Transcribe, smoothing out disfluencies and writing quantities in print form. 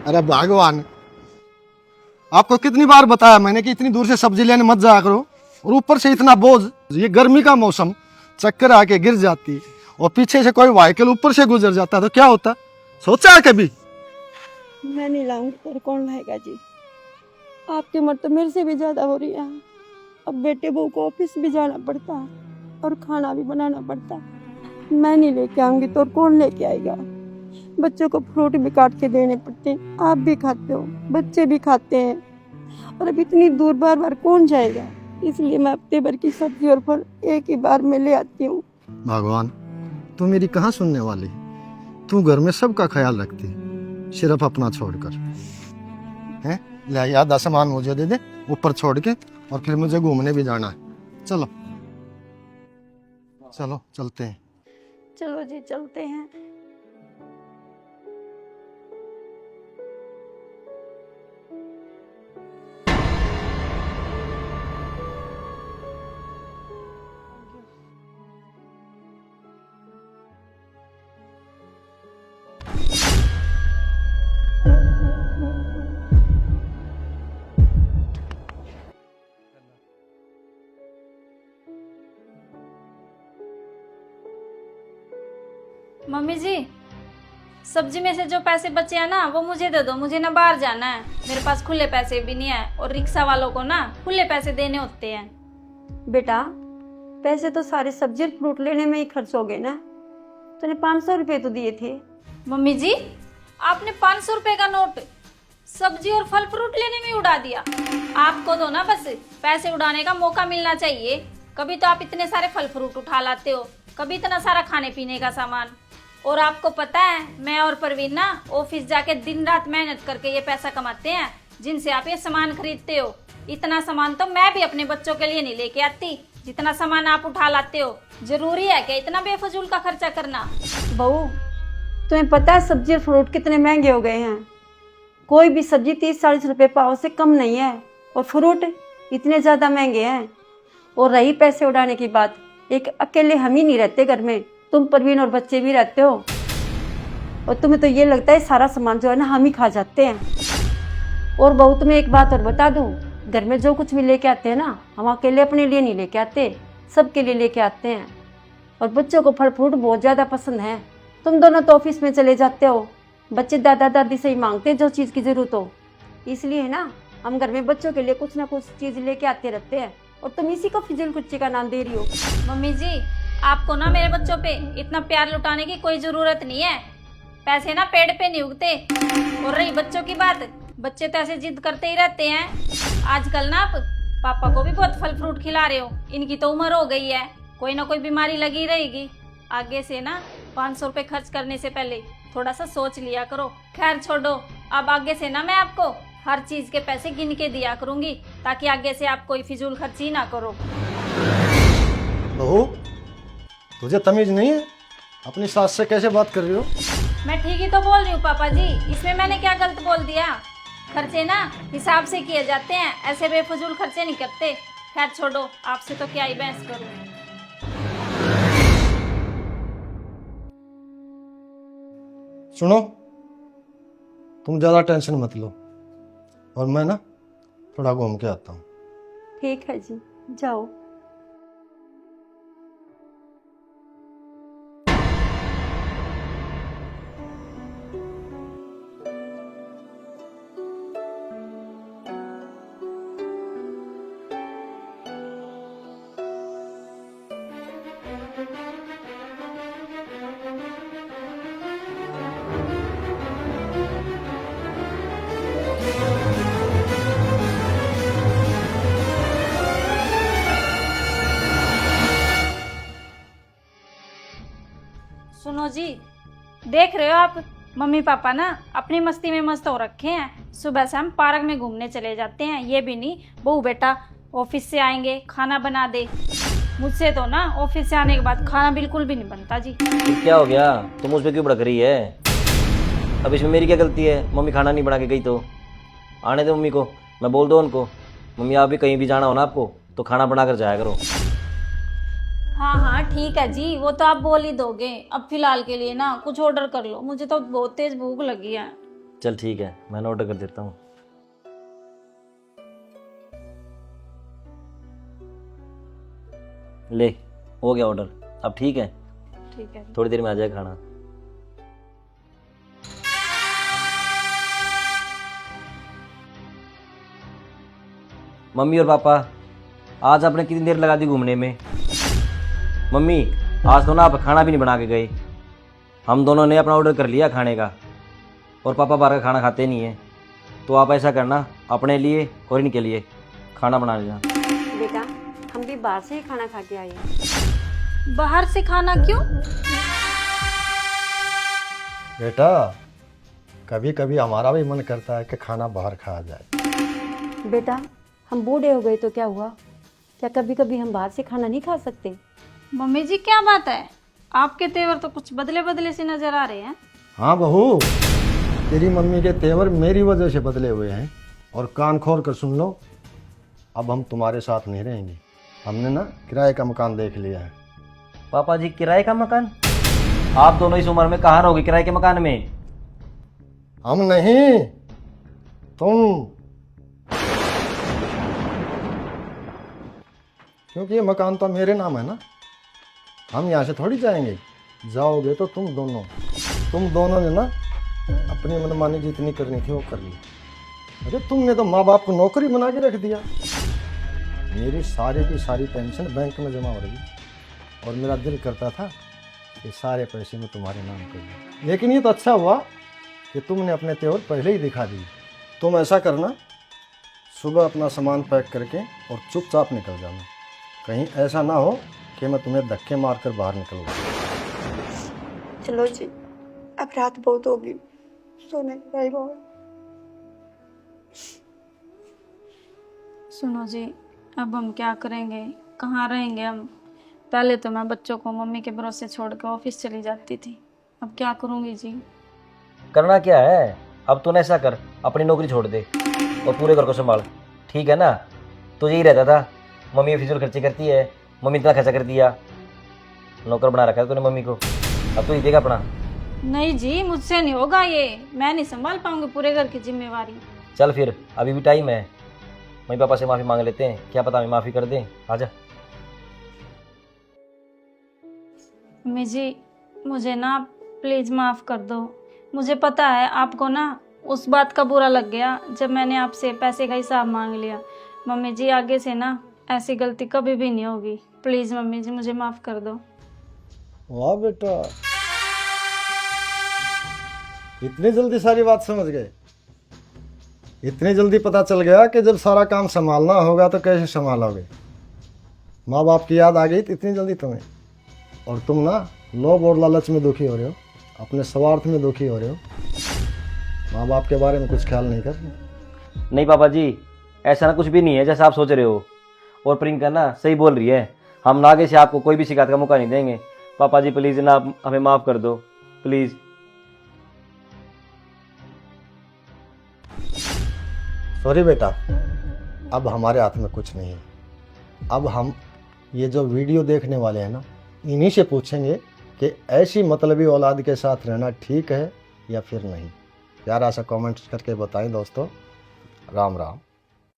अरे भगवान, आपको कितनी बार बताया मैंने कि इतनी दूर से सब्जी लेने मत जाया करो, और ऊपर से इतना बोझ। ये गर्मी का मौसम, चक्कर आके गिर जाती और पीछे से कोई व्हीकल ऊपर से गुजर जाता तो क्या होता, सोचा है कभी? मैं नहीं लाऊंगी तो कौन लाएगा जी। आपकी उम्र तो मेरे से भी ज्यादा हो रही है। अब बेटे बहू को ऑफिस भी जाना पड़ता और खाना भी बनाना पड़ता। मैं नहीं लेके आऊंगी तो और कौन लेके आएगा। बच्चों को फ्रूट भी काट के देने पड़ते हैं, आप भी खाते हो, बच्चे भी खाते हैं, और अब इतनी दूर बार बार कौन जाएगा। इसलिए मैं हफ्ते भर की सब्जी और फल एक ही बार में ले आती हूँ। भगवान, तू मेरी कहाँ सुनने वाली? तू घर में सबका ख्याल रखती, सिर्फ अपना छोड़कर। हैं, ले आधा सामान मुझे दे दे ऊपर छोड़ के, और फिर मुझे घूमने भी जाना है। चलो चलो चलते हैं। चलो जी चलते हैं। मम्मी जी, सब्जी में से जो पैसे बचे हैं ना वो मुझे दे दो, मुझे ना बाहर जाना है। मेरे पास खुले पैसे भी नहीं है, और रिक्शा वालों को ना खुले पैसे देने होते हैं। बेटा, पैसे तो सारे सब्जी और फ्रूट लेने में ही खर्च हो गए ना। तूने 500 रुपये तो दिए थे। मम्मी जी, आपने 500 रुपए का नोट सब्जी और फल फ्रूट लेने में उड़ा दिया। आपको तो ना बस पैसे उड़ाने का मौका मिलना चाहिए। कभी तो आप इतने सारे फल फ्रूट उठा लाते हो, कभी इतना सारा खाने पीने का सामान। और आपको पता है, मैं और परवीन ना ऑफिस जाके दिन रात मेहनत करके ये पैसा कमाते हैं जिनसे आप ये सामान खरीदते हो। इतना सामान तो मैं भी अपने बच्चों के लिए नहीं लेके आती जितना सामान आप उठा लाते हो। जरूरी है क्या इतना बेफजूल का खर्चा करना? बहू, तुम्हें पता है सब्जी और फ्रूट कितने महंगे हो गए हैं। कोई भी सब्जी 30-40 रुपये पाव से कम नहीं है, और फ्रूट इतने ज़्यादा महंगे हैं। और रही पैसे उड़ाने की बात, एक अकेले हम ही नहीं रहते घर में, तुम परवीन और बच्चे भी रहते हो। और तुम्हें तो ये लगता है सारा सामान जो है ना हम ही खा जाते हैं। और बहू, तुम्हें एक बात और बता दूं, घर में जो कुछ भी लेके आते हैं ना, हम अकेले अपने लिए नहीं लेके आते, सबके लिए लेके आते हैं। और बच्चों को फल फ्रूट बहुत ज़्यादा पसंद है। तुम दोनों तो ऑफिस में चले जाते हो, बच्चे दादा दादी से ही मांगते हैं जो चीज़ की ज़रूरत हो। इसलिए ना हम घर में बच्चों के लिए कुछ ना कुछ चीज़ लेके आते रहते हैं, और तुम इसी को फिजूल खर्ची का नाम दे रही हो। मम्मी जी, आपको ना मेरे बच्चों पे इतना प्यार लुटाने की कोई जरूरत नहीं है। पैसे ना पेड़ पे नहीं उगते। और रही बच्चों की बात, बच्चे तो ऐसे जिद करते ही रहते हैं। आजकल ना आप पापा को भी बहुत फल फ्रूट खिला रहे हो। इनकी तो उम्र हो गई है, कोई ना कोई बीमारी लगी रहेगी। आगे से ना 500 रुपये खर्च करने से पहले थोड़ा सा सोच लिया करो। खैर छोड़ो, अब आगे से ना मैं आपको हर चीज़ के पैसे गिन के दिया करूँगी, ताकि आगे से आप कोई फिजूल खर्ची ना करो। बहू, तुझे तमीज नहीं है? अपनी सास से कैसे बात कर रही हो? मैं ठीक ही तो बोल रही हूँ पापा जी, इसमें मैंने क्या गलत बोल दिया? खर्चे ना हिसाब से किए जाते हैं, ऐसे बेफजूल खर्चे नहीं करते। खैर छोड़ो, आपसे तो क्या ही बहस करूँ। सुनो, तुम ज़्यादा टेंशन मत लो, और मैं ना थोड़ा घूम के आता हूँ। ठीक है जी, जाओ। सुनो जी, देख रहे हो आप, मम्मी पापा ना अपनी मस्ती में मस्त हो रखे हैं। सुबह से हम पार्क में घूमने चले जाते हैं, ये भी नहीं बहू बेटा ऑफिस से आएंगे खाना बना दे। मुझसे तो ना ऑफिस से आने के बाद खाना बिल्कुल भी नहीं बनता जी। तो क्या हो गया, तुम उस पर क्यों भड़क रही है? अब इसमें मेरी क्या गलती है? मम्मी खाना नहीं बना के गई तो आने दो मम्मी को, मैं बोल दो उनको। मम्मी आप भी कहीं भी जाना हो ना आपको तो खाना बना कर जाया करो। हाँ हाँ ठीक है जी, वो तो आप बोल ही दोगे। अब फिलहाल के लिए ना कुछ ऑर्डर कर लो, मुझे तो बहुत तेज भूख लगी है। चल ठीक है, मैं ऑर्डर कर देता हूँ। ले, हो गया ऑर्डर। अब ठीक है, ठीक है। थोड़ी देर में आ जाएगा खाना। मम्मी और पापा, आज आपने कितनी देर लगा दी घूमने में? मम्मी, आज तो ना आप खाना भी नहीं बना के गए। हम दोनों ने अपना ऑर्डर कर लिया खाने का, और पापा बाहर का खाना खाते नहीं है। तो आप ऐसा करना, अपने लिए और इनके लिए खाना बना लेना। बेटा, हम भी बाहर से ही खाना खा के आए हैं। बाहर से खाना क्यों? बेटा, कभी कभी हमारा भी मन करता है कि खाना बाहर खाया जाए। बेटा, हम बूढ़े हो गए तो क्या हुआ? क्या कभी कभी हम बाहर से खाना नहीं खा सकते? मम्मी जी क्या बात है, आपके तेवर तो कुछ बदले बदले से नजर आ रहे हैं। हाँ बहू, तेरी मम्मी के तेवर मेरी वजह से बदले हुए हैं। और कान खोल कर सुन लो, अब हम तुम्हारे साथ नहीं रहेंगे। हमने ना किराए का मकान देख लिया है। पापा जी, किराए का मकान? आप दोनों इस उम्र में कहाँ रहोगे किराए के मकान में? हम नहीं, तुम। क्योंकि ये मकान तो मेरे नाम है ना। हम यहाँ से थोड़ी जाएंगे। जाओगे तो तुम दोनों ने ना अपनी मनमानी जितनी करनी थी वो कर ली। अरे तुमने तो माँ बाप को नौकरी बना के रख दिया। मेरी सारी की सारी पेंशन बैंक में जमा हो रही, और मेरा दिल करता था कि सारे पैसे मैं तुम्हारे नाम कर दूं। लेकिन ये तो अच्छा हुआ कि तुमने अपने तेवर पहले ही दिखा दिए। तुम ऐसा करना, सुबह अपना सामान पैक करके और चुपचाप निकल जाना। कहीं ऐसा ना हो कि मैं तुम्हें धक्के मारकर बाहर निकल जाऊं। चलो जी, अब रात बहुत होगी, सोने का टाइम हो गया। सुनो जी, अब हम क्या करेंगे, कहाँ रहेंगे हम? पहले तो मैं बच्चों को मम्मी के भरोसे छोड़ कर ऑफिस चली जाती थी, अब क्या करूँगी जी? करना क्या है? अब तूने ऐसा कर, अपनी नौकरी छोड़ दे और पूरे घर को संभाल, ठीक है ना? तुझे ही रहता था मम्मी फिजूल खर्ची करती है, मम्मी इतना खर्चा कर दिया, नौकर बना रखा है तूने मम्मी को। अब तू ही देगा अपना। नहीं जी, मुझसे नहीं होगा ये, मैं नहीं संभाल पाऊंगी पूरे घर की जिम्मेवारी। चल फिर, अभी भी टाइम है, मम्मी पापा से माफ़ी मांग लेते हैं, क्या पता हमें माफ़ी कर दें। आजा। मम्मी जी, मुझे ना प्लीज़ माफ़ कर दो। मुझे पता है आपको ना उस बात का बुरा लग गया जब मैंने आपसे पैसे का हिसाब मांग लिया। मम्मी जी, आगे से ना ऐसी गलती कभी भी नहीं होगी। प्लीज़ मम्मी जी, मुझे माफ़ कर दो। वाह बेटा, इतनी जल्दी सारी बात समझ गए। इतनी जल्दी पता चल गया कि जब सारा काम संभालना होगा तो कैसे संभालोगे। माँ बाप की याद आ गई तो इतनी जल्दी तुम्हें। और तुम ना लोभ और लालच में दुखी हो रहे हो, अपने स्वार्थ में दुखी हो रहे हो। माँ बाप के बारे में कुछ ख्याल नहीं कर रहे। नहीं पापा जी, ऐसा ना कुछ भी नहीं है जैसा आप सोच रहे हो। और प्रियंका ना सही बोल रही है, हम ना आगे से आपको कोई भी शिकायत का मौका नहीं देंगे। पापा जी प्लीज़ ना, आप हमें माफ़ कर दो प्लीज़। सॉरी बेटा, अब हमारे हाथ में कुछ नहीं है। अब हम ये जो वीडियो देखने वाले हैं ना, इन्हीं से पूछेंगे कि ऐसी मतलबी औलाद के साथ रहना ठीक है या फिर नहीं। प्यारा सा कमेंट्स करके बताएं दोस्तों। राम राम।